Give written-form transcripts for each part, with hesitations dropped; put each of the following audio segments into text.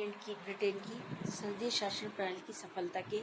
Britain की संघीय शासन प्रणाली की सफलता के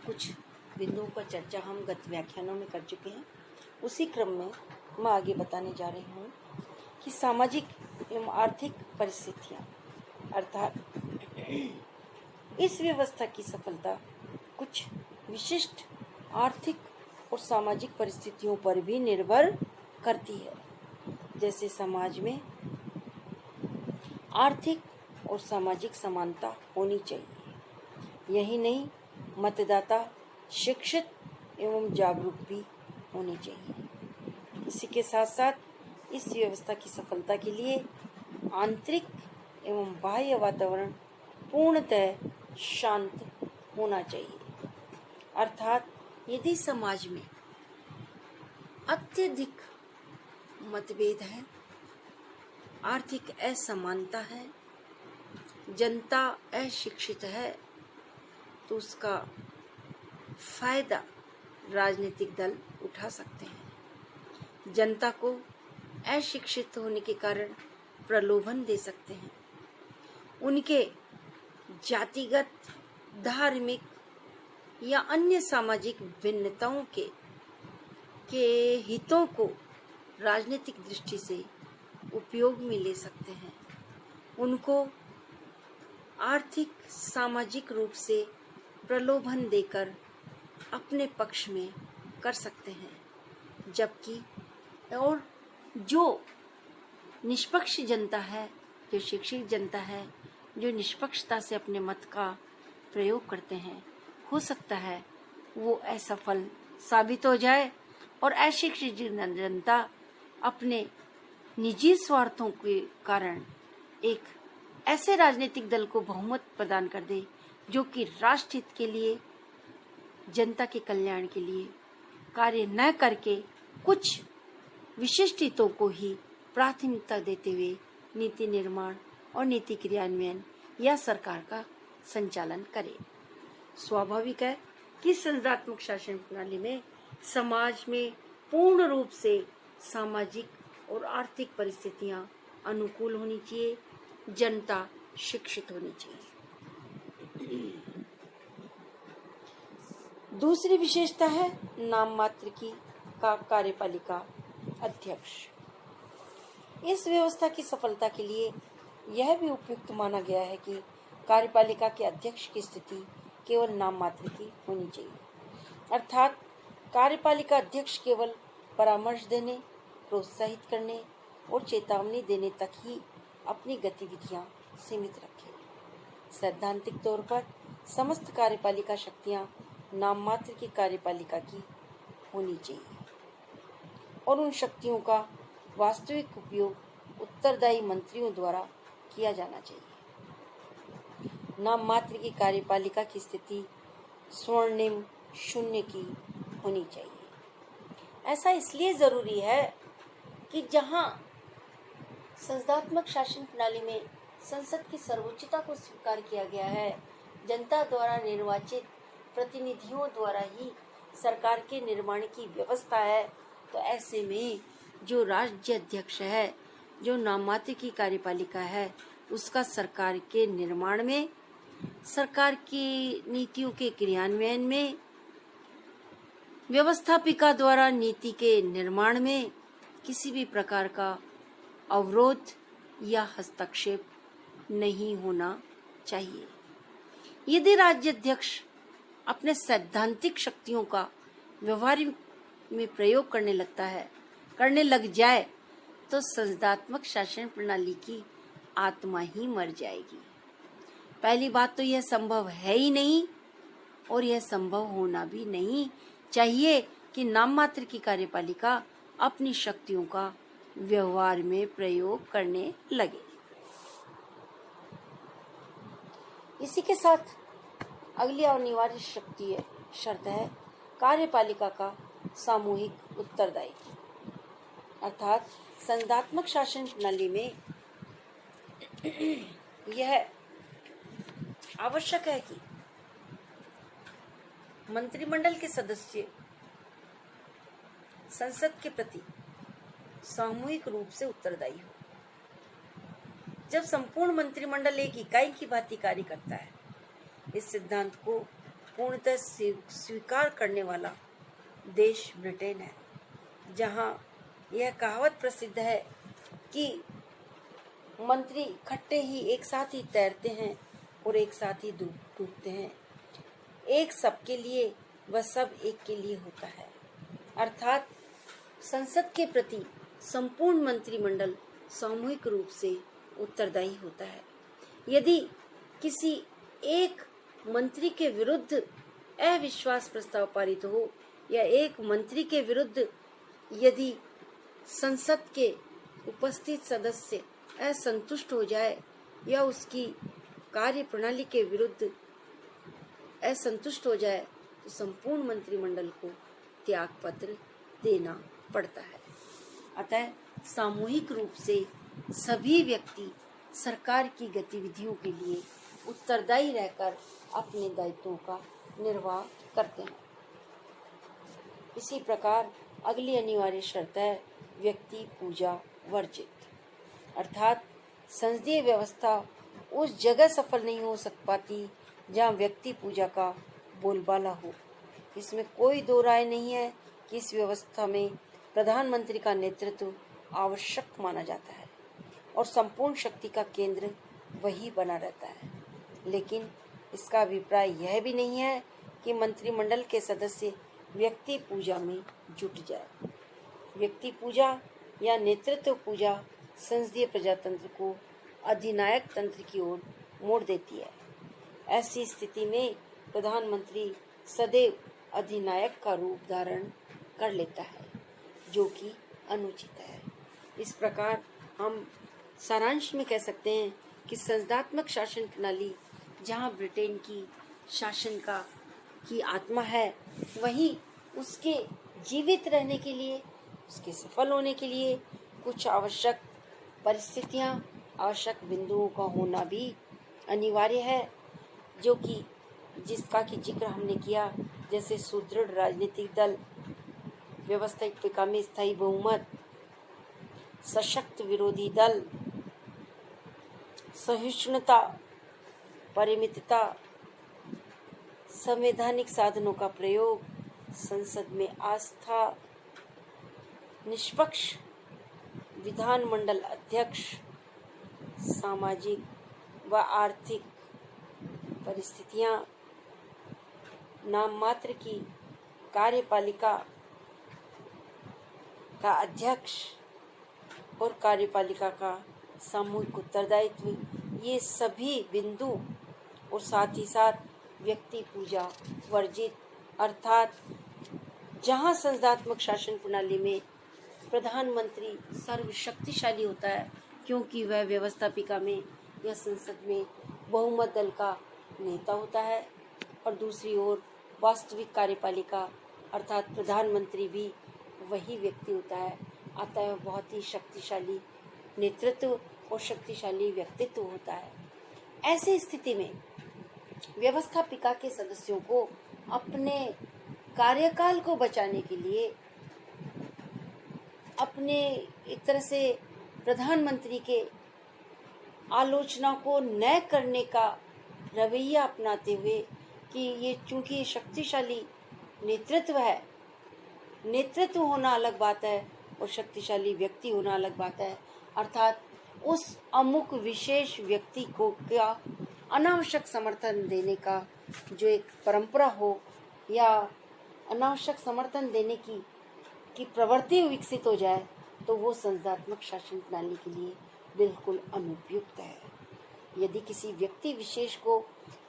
कुछ बिंदुओं पर चर्चा हम गत व्याख्यानों में कर चुके हैं। उसी क्रम में मैं आगे बताने जा रही हूँ कि सामाजिक एवं आर्थिक परिस्थितियाँ अर्थात इस व्यवस्था की सफलता कुछ विशिष्ट आर्थिक और सामाजिक परिस्थितियों पर भी निर्भर करती है। जैसे समाज में आर्थिक और सामाजिक समानता होनी चाहिए। यही नहीं, मतदाता शिक्षित एवं जागरूक भी होने चाहिए। इसी के साथ साथ इस व्यवस्था की सफलता के लिए आंतरिक एवं बाह्य वातावरण पूर्णतः शांत होना चाहिए। अर्थात यदि समाज में अत्यधिक मतभेद है, आर्थिक असमानता है, जनता अशिक्षित है, तो उसका फायदा राजनीतिक दल उठा सकते हैं। जनता को अशिक्षित होने के कारण प्रलोभन दे सकते हैं। उनके जातिगत, धार्मिक या अन्य सामाजिक भिन्नताओं के हितों को राजनीतिक दृष्टि से उपयोग में ले सकते हैं। उनको आर्थिक सामाजिक रूप से प्रलोभन देकर अपने पक्ष में कर सकते हैं। जबकि और जो निष्पक्ष जनता है, जो शिक्षित जनता है, जो निष्पक्षता से अपने मत का प्रयोग करते हैं, हो सकता है वो असफल साबित हो जाए और अशिक्षित जनता अपने निजी स्वार्थों के कारण एक ऐसे राजनीतिक दल को बहुमत प्रदान कर दे जो कि राष्ट्र हित के लिए, जनता के कल्याण के लिए कार्य न करके कुछ विशिष्ट हितों को ही प्राथमिकता देते हुए नीति निर्माण और नीति क्रियान्वयन या सरकार का संचालन करे। स्वाभाविक है कि संघात्मक शासन प्रणाली में समाज में पूर्ण रूप से सामाजिक और आर्थिक परिस्थितियां अनुकूल होनी चाहिए, जनता शिक्षित होनी चाहिए। दूसरी विशेषता है नाम मात्र की का कार्यपालिका अध्यक्ष। इस व्यवस्था की सफलता के लिए यह भी उपयुक्त माना गया है कि कार्यपालिका के अध्यक्ष की स्थिति केवल नाम मात्र की होनी चाहिए। अर्थात कार्यपालिका अध्यक्ष केवल परामर्श देने, प्रोत्साहित करने और चेतावनी देने तक ही अपनी गतिविधियां सीमित रखे। सैद्धांतिक तौर पर समस्त कार्यपालिका शक्तियां नाम मात्र की कार्यपालिका की होनी चाहिए और उन शक्तियों का वास्तविक उपयोग उत्तरदायी मंत्रियों द्वारा किया जाना चाहिए। नाम मात्र की कार्यपालिका की स्थिति स्वर्णिम शून्य की होनी चाहिए। ऐसा इसलिए जरूरी है कि जहां संघात्मक शासन प्रणाली में संसद की सर्वोच्चता को स्वीकार किया गया है, जनता द्वारा निर्वाचित प्रतिनिधियों द्वारा ही सरकार के निर्माण की व्यवस्था है, तो ऐसे में जो राज्य अध्यक्ष है, जो नाममात्र की कार्यपालिका है, उसका सरकार के निर्माण में, सरकार की नीतियों के क्रियान्वयन में, व्यवस्थापिका द्वारा नीति के निर्माण में किसी भी प्रकार का अवरोध या हस्तक्षेप नहीं होना चाहिए। यदि राज्य अध्यक्ष अपने सैद्धांतिक शक्तियों का व्यवहार में प्रयोग करने लग जाए तो संघात्मक शासन प्रणाली की आत्मा ही मर जाएगी। पहली बात तो यह संभव है ही नहीं और यह संभव होना भी नहीं चाहिए कि नाम मात्र की कार्यपालिका अपनी शक्तियों का व्यवहार में प्रयोग करने लगे। इसी के साथ अगली अनिवार्य शर्त है कार्यपालिका का सामूहिक उत्तरदायित्व। अर्थात संघात्मक शासन प्रणाली में यह आवश्यक है कि मंत्रिमंडल के सदस्य संसद के प्रति सामूहिक रूप से उत्तरदायी हो। जब संपूर्ण मंत्रिमंडल एक इकाई की भांति कार्य करता है। इस सिद्धांत को पूर्णतः स्वीकार करने वाला देश ब्रिटेन है, जहां यह कहावत प्रसिद्ध है कि मंत्री इकट्ठे ही एक साथ ही तैरते हैं और एक साथ ही डूबते हैं। एक सबके लिए वह सब एक के लिए होता है। अर्थात संसद के प्रति संपूर्ण मंत्रिमंडल सामूहिक रूप से उत्तरदायी होता है। यदि किसी एक मंत्री के विरुद्ध अविश्वास प्रस्ताव पारित हो या एक मंत्री के विरुद्ध यदि संसद के उपस्थित सदस्य असंतुष्ट हो जाए या उसकी कार्य प्रणाली के विरुद्ध असंतुष्ट हो जाए तो संपूर्ण मंत्रिमंडल को त्याग पत्र देना पड़ता है। अतः सामूहिक रूप से सभी व्यक्ति सरकार की गतिविधियों के लिए उत्तरदायी रहकर अपने दायित्वों का निर्वाह करते हैं। इसी प्रकार अगली अनिवार्य शर्त है व्यक्ति पूजा वर्जित, अर्थात संसदीय व्यवस्था उस जगह सफल नहीं हो पाती जहाँ व्यक्ति पूजा का बोलबाला हो। इसमें कोई दो राय नहीं है कि इस व्यवस्था में प्रधानमंत्री का नेतृत्व आवश्यक माना जाता है और संपूर्ण शक्ति का केंद्र वही बना रहता है। लेकिन इसका अभिप्राय यह भी नहीं है कि मंत्रिमंडल के सदस्य व्यक्ति पूजा में जुट जाए। व्यक्ति पूजा या नेतृत्व पूजा संसदीय प्रजातंत्र को अधिनायक तंत्र की ओर मोड़ देती है। ऐसी स्थिति में प्रधानमंत्री सदैव अधिनायक का रूप धारण कर लेता है, जो कि अनुचित है। इस प्रकार हम सारांश में कह सकते हैं कि संसदात्मक शासन प्रणाली जहाँ ब्रिटेन की शासन की आत्मा है, वहीं उसके जीवित रहने के लिए, उसके सफल होने के लिए कुछ आवश्यक परिस्थितियाँ, आवश्यक बिंदुओं का होना भी अनिवार्य है, जो कि जिसका कि जिक्र हमने किया, जैसे सुदृढ़ राजनीतिक दल, व्यवस्थित में स्थायी बहुमत, सशक्त विरोधी दल, सहिष्णुता, परिमितता, संवैधानिक साधनों का प्रयोग, संसद में आस्था, निष्पक्ष विधानमंडल अध्यक्ष, सामाजिक व आर्थिक परिस्थितियां, नाम मात्र की कार्यपालिका का अध्यक्ष और कार्यपालिका का सामूहिक उत्तरदायित्व, ये सभी बिंदु और साथ ही साथ व्यक्ति पूजा वर्जित, अर्थात जहाँ संसदात्मक शासन प्रणाली में प्रधानमंत्री सर्वशक्तिशाली होता है, क्योंकि वह व्यवस्थापिका में या संसद में बहुमत दल का नेता होता है, और दूसरी ओर वास्तविक कार्यपालिका अर्थात प्रधानमंत्री भी वही व्यक्ति होता है। अतः वह बहुत ही शक्तिशाली नेतृत्व और शक्तिशाली व्यक्तित्व होता है। ऐसी स्थिति में व्यवस्थापिका के सदस्यों को अपने कार्यकाल को बचाने के लिए अपने एक तरह से प्रधानमंत्री के आलोचना को न करने का रवैया अपनाते हुए कि ये चूंकि शक्तिशाली नेतृत्व है, नेतृत्व होना अलग बात है और शक्तिशाली व्यक्ति होना अलग बात है, अर्थात उस अमुक विशेष व्यक्ति को क्या अनावश्यक समर्थन देने का जो एक परंपरा हो या अनावश्यक समर्थन देने की प्रवृत्ति विकसित हो जाए, तो वो संसदात्मक शासन प्रणाली के लिए बिल्कुल अनुपयुक्त है। यदि किसी व्यक्ति विशेष को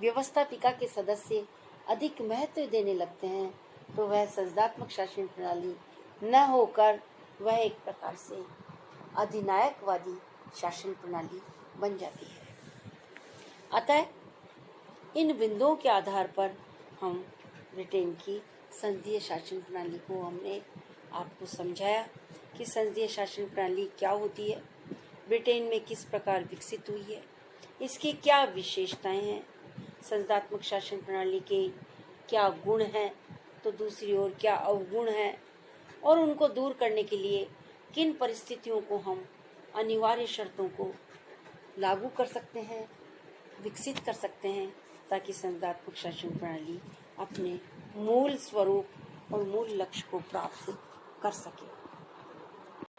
व्यवस्थापिका के सदस्य अधिक महत्व देने लगते हैं, तो वह संसदात्मक शासन प्रणाली न होकर वह एक प्रकार से अधिनायकवादी शासन प्रणाली बन जाती है। अतः इन बिंदुओं के आधार पर हम ब्रिटेन की संसदीय शासन प्रणाली को हमने आपको समझाया कि संसदीय शासन प्रणाली क्या होती है, ब्रिटेन में किस प्रकार विकसित हुई है, इसकी क्या विशेषताएं हैं, संसदात्मक शासन प्रणाली के क्या गुण हैं, तो दूसरी ओर क्या अवगुण हैं, और उनको दूर करने के लिए किन परिस्थितियों को हम अनिवार्य शर्तों को लागू कर सकते हैं, विकसित कर सकते हैं, ताकि संविदात्मक शासन प्रणाली अपने मूल स्वरूप और मूल लक्ष्य को प्राप्त कर सके।